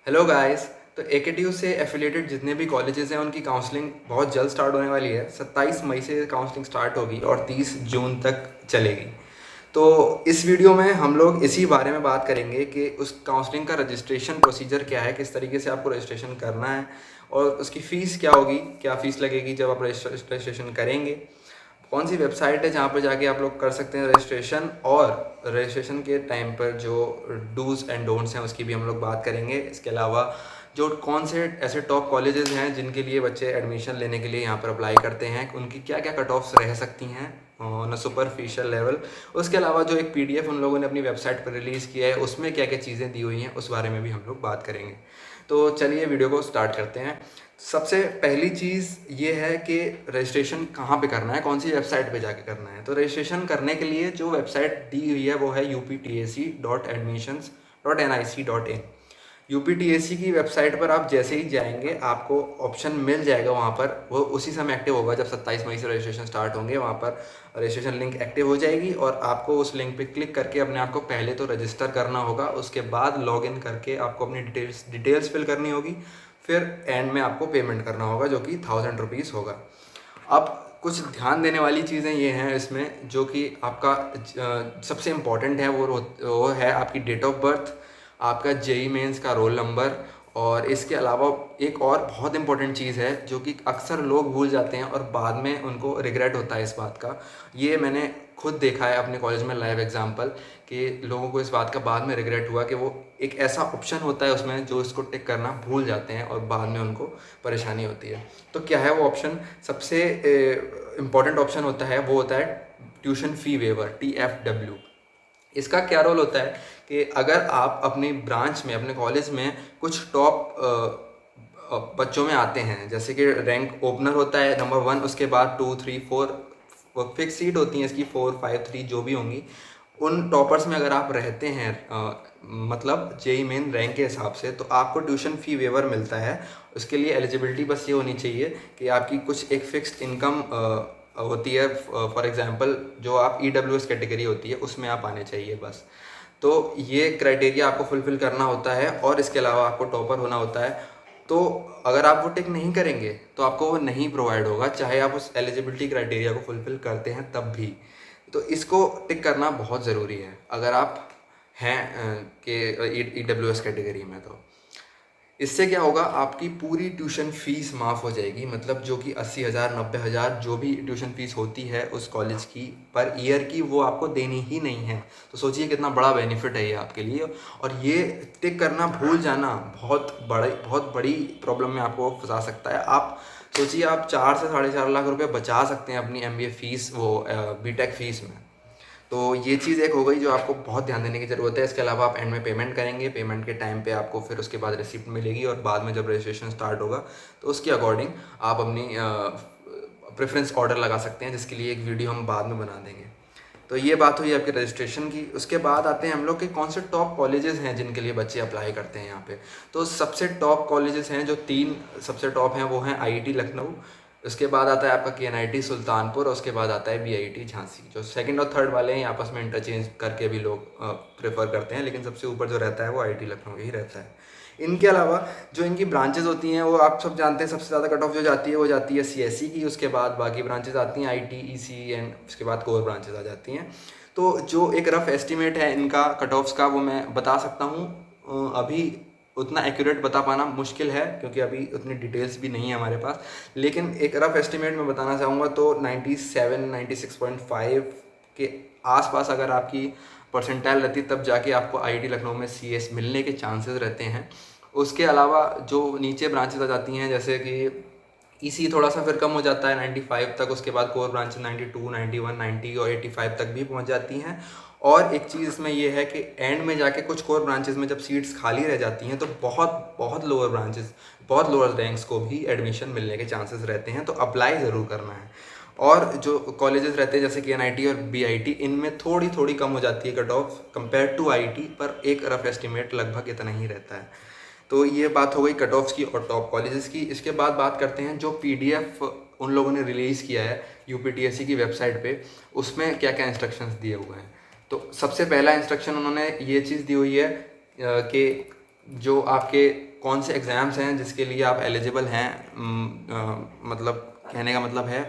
Hello guys. तो AKTU से affiliated जितने भी कॉलेजेस हैं उनकी काउंसलिंग बहुत जल्द स्टार्ट होने वाली है। 27 मई से काउंसलिंग स्टार्ट होगी और 30 जून तक चलेगी। तो इस वीडियो में हम लोग इसी बारे में बात करेंगे कि उस काउंसलिंग का रजिस्ट्रेशन प्रोसीजर क्या है, किस तरीके से आपको रजिस्ट्रेशन करना है और उसकी फ़ीस क्या होगी, क्या फ़ीस लगेगी जब आप रजिस्ट्रेशन करेंगे, कौन सी वेबसाइट है जहाँ पर जाके आप लोग कर सकते हैं रजिस्ट्रेशन, और रजिस्ट्रेशन के टाइम पर जो डूज़ एंड डोंट्स हैं उसकी भी हम लोग बात करेंगे। इसके अलावा जो कौन से ऐसे टॉप कॉलेजेस हैं जिनके लिए बच्चे एडमिशन लेने के लिए यहाँ पर अप्लाई करते हैं, उनकी क्या क्या कट ऑफ्स रह सकती हैं ऑन अ सुपरफिशियल लेवल। उसके अलावा जो एक पीडीएफ उन लोगों ने अपनी वेबसाइट पर रिलीज़ किया है उसमें क्या क्या चीज़ें दी हुई हैं उस बारे में भी हम लोग बात करेंगे। तो चलिए वीडियो को स्टार्ट करते हैं। सबसे पहली चीज़ ये है कि रजिस्ट्रेशन कहाँ पे करना है, कौन सी वेबसाइट पे जाके करना है। तो रजिस्ट्रेशन करने के लिए जो वेबसाइट दी हुई है वो है uptac.admissions.nic.in। यूपीटीएससी की वेबसाइट पर आप जैसे ही जाएंगे आपको ऑप्शन मिल जाएगा वहाँ पर, वो उसी समय एक्टिव होगा जब 27 मई से रजिस्ट्रेशन स्टार्ट होंगे। वहाँ पर रजिस्ट्रेशन लिंक एक्टिव हो जाएगी और आपको उस लिंक पे क्लिक करके अपने आप को पहले तो रजिस्टर करना होगा। उसके बाद लॉगिन करके आपको अपनी डिटेल्स फिल करनी होगी। फिर एंड में आपको पेमेंट करना होगा जो कि 1000 रुपीज़ होगा। अब कुछ ध्यान देने वाली चीज़ें ये हैं इसमें जो कि आपका सबसे इम्पॉर्टेंट है, वो है आपकी डेट ऑफ बर्थ, आपका जेई मेंस का रोल नंबर। और इसके अलावा एक और बहुत इंपॉर्टेंट चीज़ है जो कि अक्सर लोग भूल जाते हैं और बाद में उनको रिग्रेट होता है इस बात का। ये मैंने खुद देखा है अपने कॉलेज में लाइव एग्जांपल कि लोगों को इस बात का बाद में रिग्रेट हुआ कि वो एक ऐसा ऑप्शन होता है उसमें जो इसको टिक करना भूल जाते हैं और बाद में उनको परेशानी होती है। तो क्या है वो ऑप्शन? सबसे इम्पॉर्टेंट ऑप्शन होता है वो होता है ट्यूशन फ़ी वेवर, TFW। इसका क्या रोल होता है कि अगर आप अपनी ब्रांच में, अपने कॉलेज में कुछ टॉप बच्चों में आते हैं, जैसे कि रैंक ओपनर होता है नंबर 1, उसके बाद 2, 3, 4 फिक्स सीट होती हैं इसकी, 4, 5, 3 जो भी होंगी। उन टॉपर्स में अगर आप रहते हैं मतलब जेई मेन रैंक के हिसाब से, तो आपको ट्यूशन फ़ी वेवर मिलता है। उसके लिए एलिजिबिलिटी बस ये होनी चाहिए कि आपकी कुछ एक फिक्स्ड इनकम होती है। फॉर एग्जांपल जो आप EWS कैटेगरी होती है उसमें आप आने चाहिए बस। तो ये क्राइटेरिया आपको फुलफ़िल करना होता है और इसके अलावा आपको टॉपर होना होता है। तो अगर आप वो टिक नहीं करेंगे तो आपको वो नहीं प्रोवाइड होगा, चाहे आप उस एलिजिबिलिटी क्राइटेरिया को फुलफ़िल करते हैं तब भी। तो इसको टिक करना बहुत ज़रूरी है अगर आप हैं कि EWS कैटेगरी में। तो इससे क्या होगा, आपकी पूरी ट्यूशन फ़ीस माफ़ हो जाएगी, मतलब जो कि 80,000 90,000 जो भी ट्यूशन फ़ीस होती है उस कॉलेज की पर ईयर की, वो आपको देनी ही नहीं है। तो सोचिए कितना बड़ा बेनिफिट है ये आपके लिए। और ये टिक करना भूल जाना बहुत बड़ी प्रॉब्लम में आपको फंसा सकता है। आप सोचिए आप 4 से 4.5 लाख रुपए बचा सकते हैं अपनी MBA फ़ीस, वो बीटेक फ़ीस में। तो ये चीज़ एक हो गई जो आपको बहुत ध्यान देने की ज़रूरत है। इसके अलावा आप एंड में पेमेंट करेंगे, पेमेंट के टाइम पे आपको फिर उसके बाद रिसिप्ट मिलेगी और बाद में जब रजिस्ट्रेशन स्टार्ट होगा तो उसके अकॉर्डिंग आप अपनी प्रेफरेंस ऑर्डर लगा सकते हैं, जिसके लिए एक वीडियो हम बाद में बना देंगे। तो ये बात हुई आपके रजिस्ट्रेशन की। उसके बाद आते हैं हम लोग के कौन से टॉप कॉलेजेस हैं जिनके लिए बच्चे अप्लाई करते हैं यहाँ पे। तो सबसे टॉप कॉलेजेस हैं, जो 3 सबसे टॉप हैं, वो हैं IIT लखनऊ, उसके बाद आता है आपका KNIT सुल्तानपुर, और उसके बाद आता है BIT झांसी। जो सेकंड और थर्ड वाले हैं आपस में इंटरचेंज करके भी लोग प्रेफर करते हैं, लेकिन सबसे ऊपर जो रहता है वो IIT लखनऊ ही रहता है। इनके अलावा जो इनकी ब्रांचेस होती हैं वो आप सब जानते हैं, सबसे ज़्यादा कट ऑफ जो जाती है वो जाती है CSE की। उसके बाद बाकी ब्रांचेस आती हैं IT, EC एंड उसके बाद कोर ब्रांचेस आ जाती हैं। तो जो एक रफ एस्टिमेट है इनका कट ऑफ्स का वो मैं बता सकता हूँ। अभी उतना एक्यूरेट बता पाना मुश्किल है क्योंकि अभी उतनी डिटेल्स भी नहीं है हमारे पास, लेकिन एक रफ एस्टिमेट मैं बताना चाहूँगा तो 97 96.5 के आसपास अगर आपकी परसेंटाइल रहती तब जाके आपको IIT लखनऊ में CS मिलने के चांसेस रहते हैं। उसके अलावा जो नीचे ब्रांचेस आ जाती हैं, जैसे कि EC थोड़ा सा फिर कम हो जाता है 95 तक, उसके बाद कोर ब्रांचेस 92, 91, 90 और 85 तक भी पहुंच जाती हैं। और एक चीज़ इसमें यह है कि एंड में जाके कुछ कोर ब्रांचेस में जब सीट्स खाली रह जाती हैं तो बहुत बहुत लोअर ब्रांचेस, बहुत लोअर रैंक्स को भी एडमिशन मिलने के चांसेस रहते हैं। तो अप्लाई ज़रूर करना है। और जो कॉलेजेस रहते हैं जैसे KNIT और BIT, इनमें थोड़ी थोड़ी कम हो जाती है cut off compare to IIT, पर एक रफ एस्टिमेट लगभग इतना ही रहता है। तो ये बात हो गई कट ऑफ्स की और टॉप कॉलेजेस की। इसके बाद बात करते हैं जो PDF उन लोगों ने रिलीज़ किया है UPTSC की वेबसाइट पे, उसमें क्या क्या इंस्ट्रक्शंस दिए हुए हैं। तो सबसे पहला इंस्ट्रक्शन उन्होंने ये चीज़ दी हुई है कि जो आपके कौन से एग्ज़ाम्स हैं जिसके लिए आप एलिजिबल हैं। मतलब कहने का मतलब है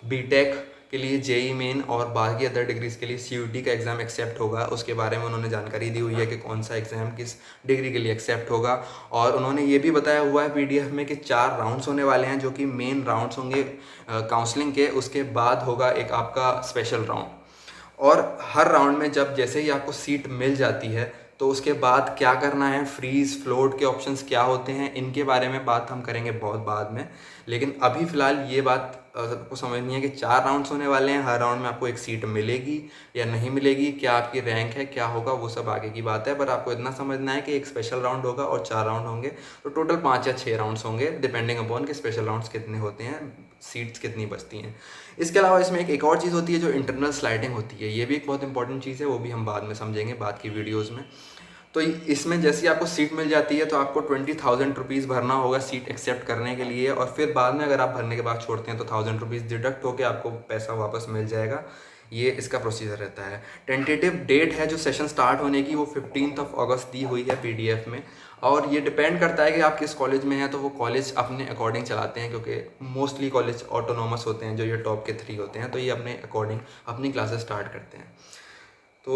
बीटेक के लिए जेई मेन और बाकी अदर डिग्रीज़ के लिए सीयूटी का एग्ज़ाम एक्सेप्ट होगा, उसके बारे में उन्होंने जानकारी दी हुई है कि कौन सा एग्ज़ाम किस डिग्री के लिए एक्सेप्ट होगा। और उन्होंने ये भी बताया हुआ है पीडीएफ में कि 4 राउंड्स होने वाले हैं, जो कि मेन राउंड्स होंगे काउंसलिंग के, उसके बाद होगा एक आपका स्पेशल राउंड। और हर राउंड में जब जैसे ही आपको सीट मिल जाती है तो उसके बाद क्या करना है, फ्रीज फ्लोट के ऑप्शंस क्या होते हैं, इनके बारे में बात हम करेंगे बहुत बाद में। लेकिन अभी फ़िलहाल ये बात सबको समझनी है कि 4 राउंड्स होने वाले हैं, हर राउंड में आपको एक सीट मिलेगी या नहीं मिलेगी, क्या आपकी रैंक है, क्या होगा, वो सब आगे की बात है। पर आपको इतना समझना है कि एक स्पेशल राउंड होगा और 4 राउंड होंगे, तो टोटल 5 या 6 राउंड्स होंगे डिपेंडिंग अपॉन कि स्पेशल राउंड्स कितने होते हैं, सीट्स कितनी बचती हैं। इसके अलावा इसमें एक और चीज़ होती है जो इंटरनल स्लाइडिंग होती है, ये भी एक बहुत इंपॉर्टेंट चीज़ है, वो भी हम बाद में समझेंगे बाद की वीडियोज़ में। तो इसमें जैसे ही आपको सीट मिल जाती है तो आपको 20,000 रुपीज़ भरना होगा सीट एक्सेप्ट करने के लिए, और फिर बाद में अगर आप भरने के बाद छोड़ते हैं तो 1000 रुपीज़ डिडक्ट होकर आपको पैसा वापस मिल जाएगा। ये इसका प्रोसीजर रहता है। टेंटेटिव डेट है जो सेशन स्टार्ट होने की, वो 15 अगस्त दी हुई है पीडीएफ में, और ये डिपेंड करता है कि आप किस कॉलेज में हैं, तो वो कॉलेज अपने अकॉर्डिंग चलाते हैं, क्योंकि मोस्टली कॉलेज ऑटोनोमस होते हैं जो ये टॉप के 3 होते हैं, तो ये अपने अकॉर्डिंग अपनी क्लासेस स्टार्ट करते हैं। तो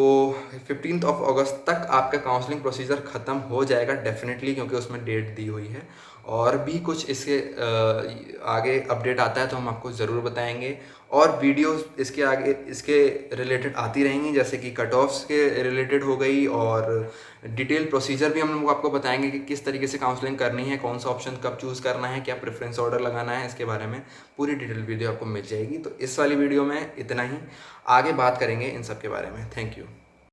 15 अगस्त तक आपका काउंसलिंग प्रोसीजर ख़त्म हो जाएगा डेफिनेटली, क्योंकि उसमें डेट दी हुई है। और भी कुछ इसके आगे अपडेट आता है तो हम आपको ज़रूर बताएंगे, और वीडियोस इसके आगे इसके रिलेटेड आती रहेंगी, जैसे कि कट ऑफ्स के रिलेटेड हो गई, और डिटेल प्रोसीजर भी हम लोग आपको बताएंगे कि किस तरीके से काउंसलिंग करनी है, कौन सा ऑप्शन कब चूज़ करना है, क्या प्रेफरेंस ऑर्डर लगाना है, इसके बारे में पूरी डिटेल वीडियो आपको मिल जाएगी। तो इस वाली वीडियो में इतना ही, आगे बात करेंगे इन सब के बारे में। Thank you.